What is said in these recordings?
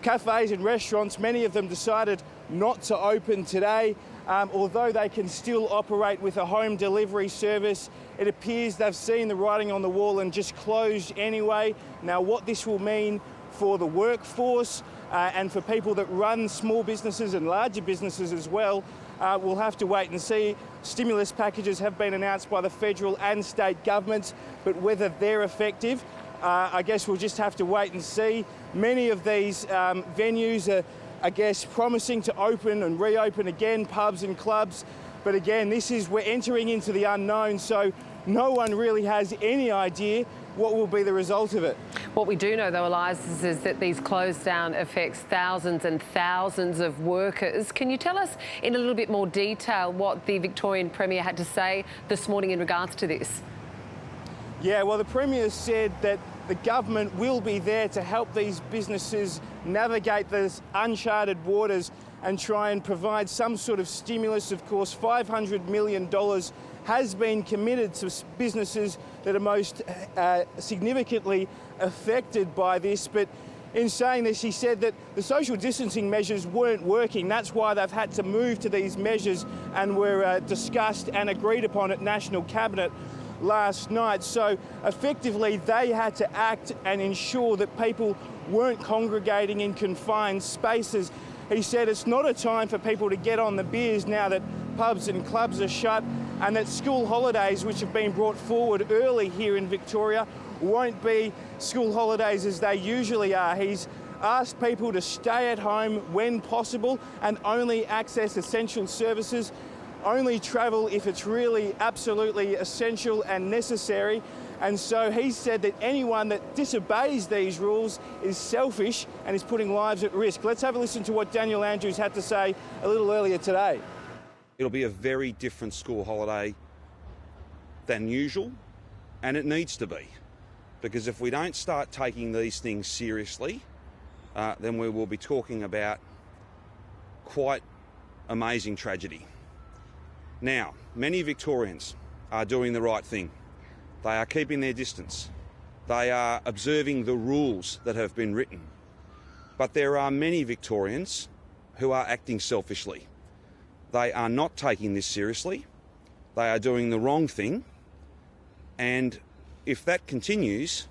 Cafes and restaurants, many of them decided not to open today. Although they can still operate with a home delivery service, it appears they've seen the writing on the wall and just closed anyway. Now, what this will mean for the workforce and for people that run small businesses and larger businesses as well, we'll have to wait and see. Stimulus packages have been announced by the federal and state governments, but whether they're effective, I guess we'll just have to wait and see. Many of these venues are, I guess, promising to open and reopen again, pubs and clubs. But again, we're entering into the unknown, so no one really has any idea what will be the result of it. What we do know, though, Elias, is that these close down affects thousands and thousands of workers. Can you tell us in a little bit more detail what the Victorian Premier had to say this morning in regards to this? Yeah, well, the Premier said that the government will be there to help these businesses navigate those uncharted waters and try and provide some sort of stimulus. Of course, $500 million has been committed to businesses that are most significantly affected by this. But in saying this, he said that the social distancing measures weren't working. That's why they've had to move to these measures and were discussed and agreed upon at National Cabinet last night. So effectively they had to act and ensure that people weren't congregating in confined spaces. He said it's not a time for people to get on the beers now that pubs and clubs are shut, and that school holidays, which have been brought forward early here in Victoria, won't be school holidays as they usually are. He's asked people to stay at home when possible and only access essential services. Only travel if it's really absolutely essential and necessary. And so he said that anyone that disobeys these rules is selfish and is putting lives at risk. Let's have a listen to what Daniel Andrews had to say a little earlier today. It'll be a very different school holiday than usual, and it needs to be. Because if we don't start taking these things seriously, then we will be talking about quite amazing tragedy. Now, many Victorians are doing the right thing. They are keeping their distance. They are observing the rules that have been written. But there are many Victorians who are acting selfishly. They are not taking this seriously. They are doing the wrong thing. And if that continues,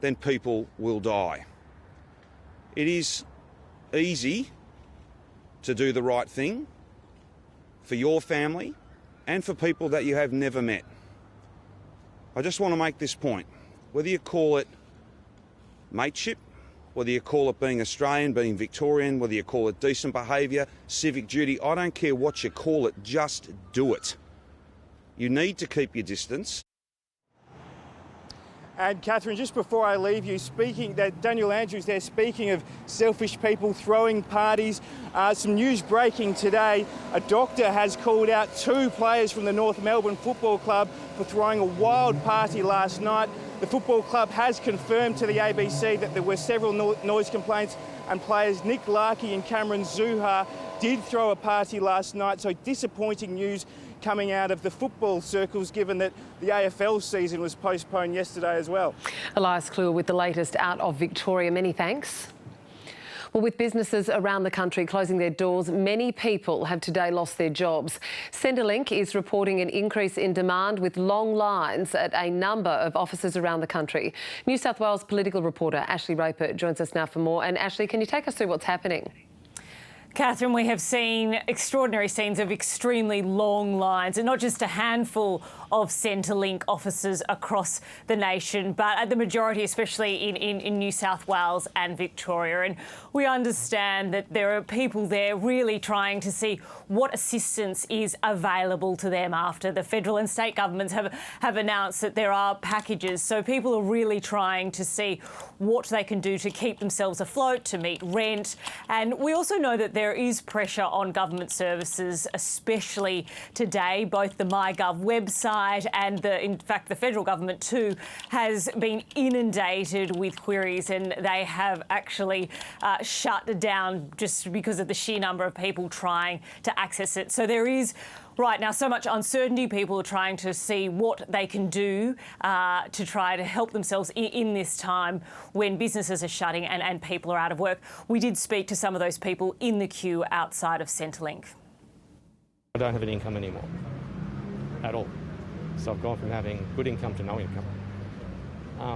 then people will die. It is easy to do the right thing for your family and for people that you have never met. I just want to make this point. Whether you call it mateship, whether you call it being Australian, being Victorian, whether you call it decent behaviour, civic duty, I don't care what you call it, just do it. You need to keep your distance. And Catherine, just before I leave you, Daniel Andrews there, speaking of selfish people throwing parties, some news breaking today. A doctor has called out 2 players from the North Melbourne Football Club for throwing a wild party last night. The football club has confirmed to the ABC that there were several noise complaints, and players Nick Larkey and Cameron Zuhar did throw a party last night. So disappointing news coming out of the football circles, given that the AFL season was postponed yesterday as well. Elias Kluwer with the latest out of Victoria. Many thanks. Well, with businesses around the country closing their doors, many people have today lost their jobs. Centrelink is reporting an increase in demand with long lines at a number of offices around the country. New South Wales political reporter Ashley Roper joins us now for more. And Ashley, can you take us through what's happening? Catherine, we have seen extraordinary scenes of extremely long lines, and not just a handful of Centrelink offices across the nation, but at the majority, especially in New South Wales and Victoria. And we understand that there are people there really trying to see what assistance is available to them after the federal and state governments have announced that there are packages. So people are really trying to see what they can do to keep themselves afloat, to meet rent. And we also know that there is pressure on government services, especially today. Both the MyGov website and, in fact, the federal government too has been inundated with queries, and they have actually shut down just because of the sheer number of people trying to access it. So there is Right, now so much uncertainty. People are trying to see what they can do to try to help themselves in this time when businesses are shutting and people are out of work. We did speak to some of those people in the queue outside of Centrelink. I don't have an income anymore, at all. So I've gone from having good income to no income.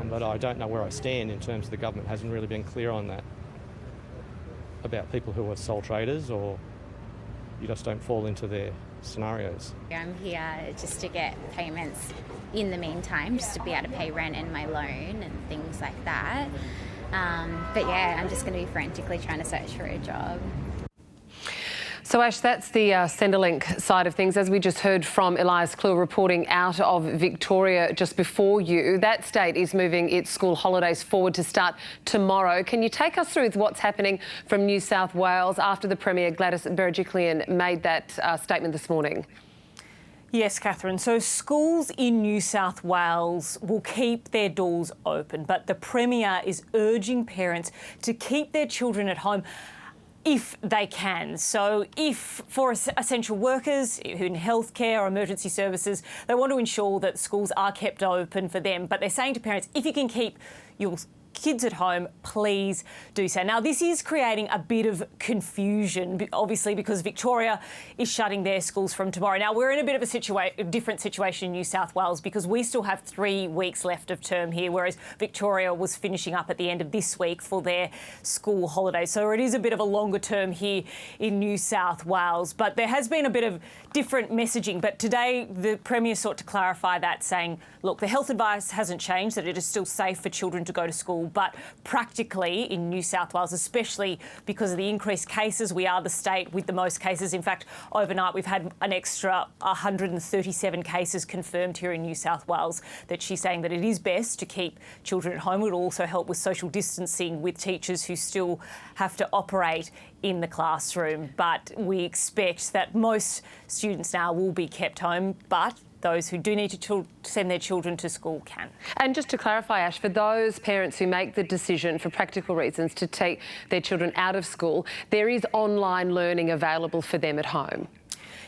But I don't know where I stand in terms of the government hasn't really been clear on that, about people who are sole traders or you just don't fall into their scenarios. I'm here just to get payments in the meantime, just to be able to pay rent and my loan and things like that. But yeah, I'm just going to be frantically trying to search for a job. So Ash, that's the Centrelink side of things. As we just heard from Elias Clue reporting out of Victoria just before you, that state is moving its school holidays forward to start tomorrow. Can you take us through what's happening from New South Wales after the Premier Gladys Berejiklian made that statement this morning? Yes, Catherine. So schools in New South Wales will keep their doors open, but the Premier is urging parents to keep their children at home if they can. So if for essential workers in healthcare or emergency services, they want to ensure that schools are kept open for them. But they're saying to parents, if you can keep your kids at home, please do so. Now, this is creating a bit of confusion, obviously, because Victoria is shutting their schools from tomorrow. Now, we're in a bit of a different situation in New South Wales because we still have 3 weeks left of term here, whereas Victoria was finishing up at the end of this week for their school holidays. So it is a bit of a longer term here in New South Wales. But there has been a bit of different messaging. But today, the Premier sought to clarify that, saying, look, the health advice hasn't changed, that it is still safe for children to go to school. But practically in New South Wales, especially because of the increased cases, we are the state with the most cases. In fact, overnight we've had an extra 137 cases confirmed here in New South Wales, that she's saying that it is best to keep children at home. It will also help with social distancing with teachers who still have to operate in the classroom. But we expect that most students now will be kept home, but those who do need to send their children to school can. And just to clarify, Ash, for those parents who make the decision for practical reasons to take their children out of school, there is online learning available for them at home.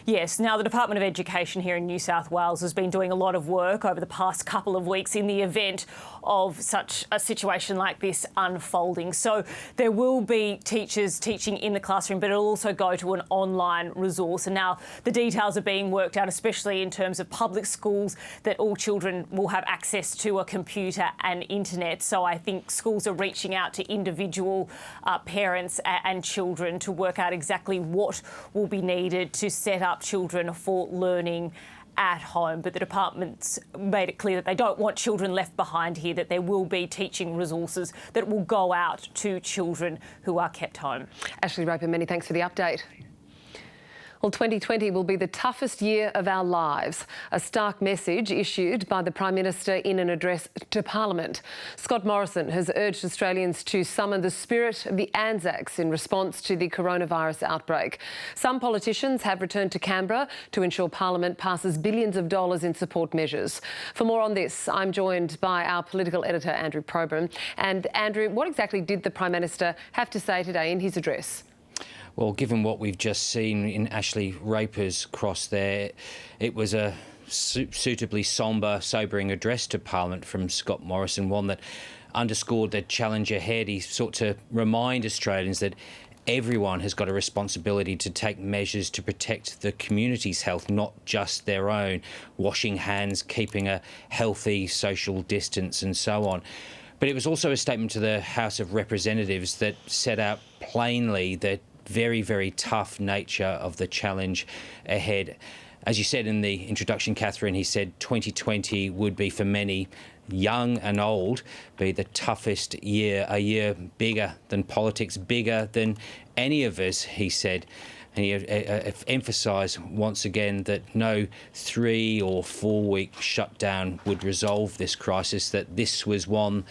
Yes. Now, the Department of Education here in New South Wales has been doing a lot of work over the past couple of weeks in the event of such a situation like this unfolding. So there will be teachers teaching in the classroom, but it'll also go to an online resource. And now the details are being worked out, especially in terms of public schools, that all children will have access to a computer and internet. So I think schools are reaching out to individual parents and children to work out exactly what will be needed to set up children for learning at home. But the department's made it clear that they don't want children left behind here, that there will be teaching resources that will go out to children who are kept home. Ashley Roper, many thanks for the update. Well, 2020 will be the toughest year of our lives, a stark message issued by the Prime Minister in an address to Parliament. Scott Morrison has urged Australians to summon the spirit of the Anzacs in response to the coronavirus outbreak. Some politicians have returned to Canberra to ensure Parliament passes billions of dollars in support measures. For more on this, I'm joined by our political editor, Andrew Probram. And Andrew, what exactly did the Prime Minister have to say today in his address? Well, given what we've just seen in Ashley Roper's cross there, it was a suitably sombre, sobering address to Parliament from Scott Morrison, one that underscored the challenge ahead. He sought to remind Australians that everyone has got a responsibility to take measures to protect the community's health, not just their own, washing hands, keeping a healthy social distance and so on. But it was also a statement to the House of Representatives that set out plainly the very, very tough nature of the challenge ahead. As you said in the introduction, Catherine, he said 2020 would be for many, young and old, be the toughest year, a year bigger than politics, bigger than any of us, he said. And he emphasised once again that no 3 or 4 week shutdown would resolve this crisis, that this was one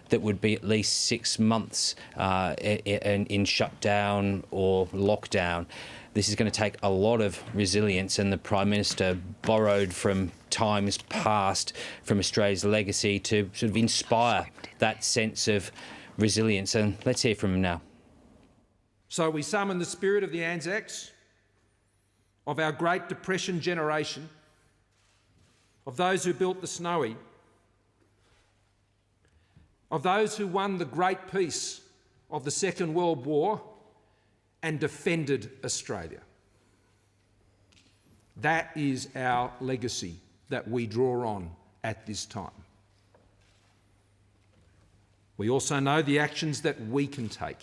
that would be at least 6 months in shutdown or lockdown. This is going to take a lot of resilience, and the Prime Minister borrowed from times past, from Australia's legacy, to sort of inspire that sense of resilience. And let's hear from him now. So we summon the spirit of the Anzacs of our Great Depression generation, of those who built the Snowy, of those who won the Great Peace of the Second World War and defended Australia. That is our legacy that we draw on at this time. We also know the actions that we can take,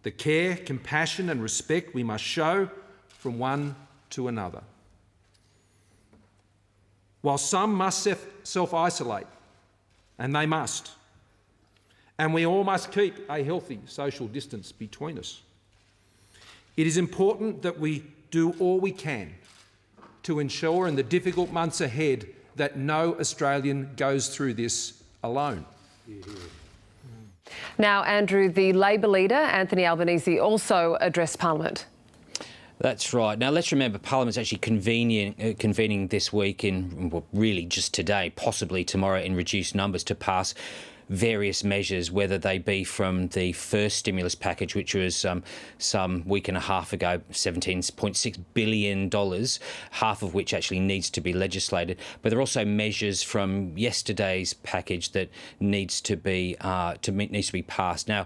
the care, compassion and respect we must show from one to another. While some must self-isolate, and they must, and we all must keep a healthy social distance between us, it is important that we do all we can to ensure in the difficult months ahead that no Australian goes through this alone. Now, Andrew, the Labor leader, Anthony Albanese, also addressed Parliament. That's right. Now, let's remember Parliament's actually convening this week well, really just today, possibly tomorrow in reduced numbers to pass various measures, whether they be from the first stimulus package, which was some week and a half ago, $17.6 billion, half of which actually needs to be legislated. But there are also measures from yesterday's package that needs to be passed. Now,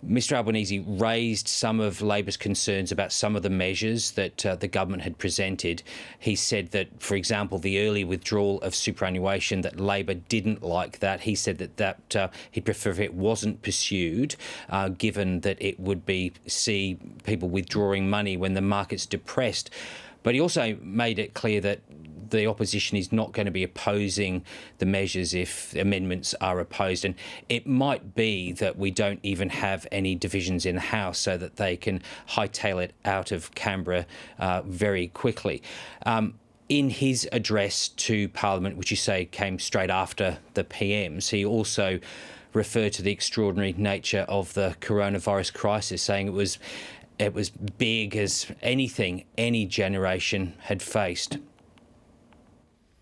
Mr Albanese raised some of Labor's concerns about some of the measures that the government had presented. He said that, for example, the early withdrawal of superannuation, that Labor didn't like that. He said that he'd prefer if it wasn't pursued, given that it would see people withdrawing money when the market's depressed. But he also made it clear that the opposition is not going to be opposing the measures if amendments are opposed. And it might be that we don't even have any divisions in the House so that they can hightail it out of Canberra very quickly. In his address to Parliament, which you say came straight after the PM's, he also referred to the extraordinary nature of the coronavirus crisis, saying it was big as anything any generation had faced.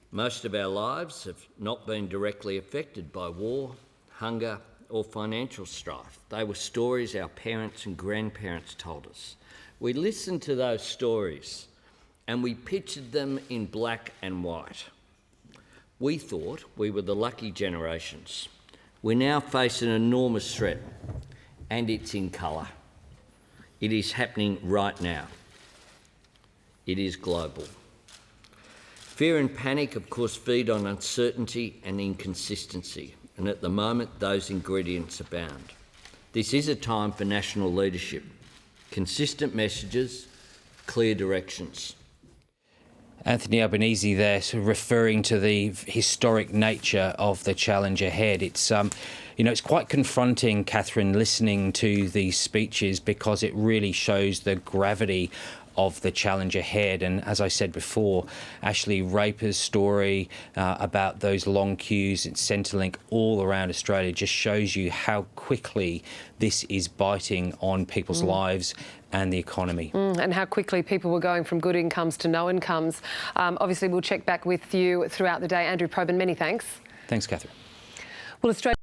Most of our lives have not been directly affected by war, hunger or financial strife. They were stories our parents and grandparents told us. We listened to those stories and we pictured them in black and white. We thought we were the lucky generations. We now face an enormous threat, and it's in colour. It is happening right now. It is global. Fear and panic, of course, feed on uncertainty and inconsistency, and at the moment those ingredients abound. This is a time for national leadership, consistent messages, clear directions. Anthony Albanese there, sort of referring to the historic nature of the challenge ahead. It's it's quite confronting, Catherine, listening to these speeches, because it really shows the gravity of the challenge ahead. And as I said before, Ashley Raper's story about those long queues at Centrelink all around Australia just shows you how quickly this is biting on people's lives and the economy. And how quickly people were going from good incomes to no incomes. Obviously, we'll check back with you throughout the day. Andrew Probyn, many thanks. Thanks, Catherine. Well, Australia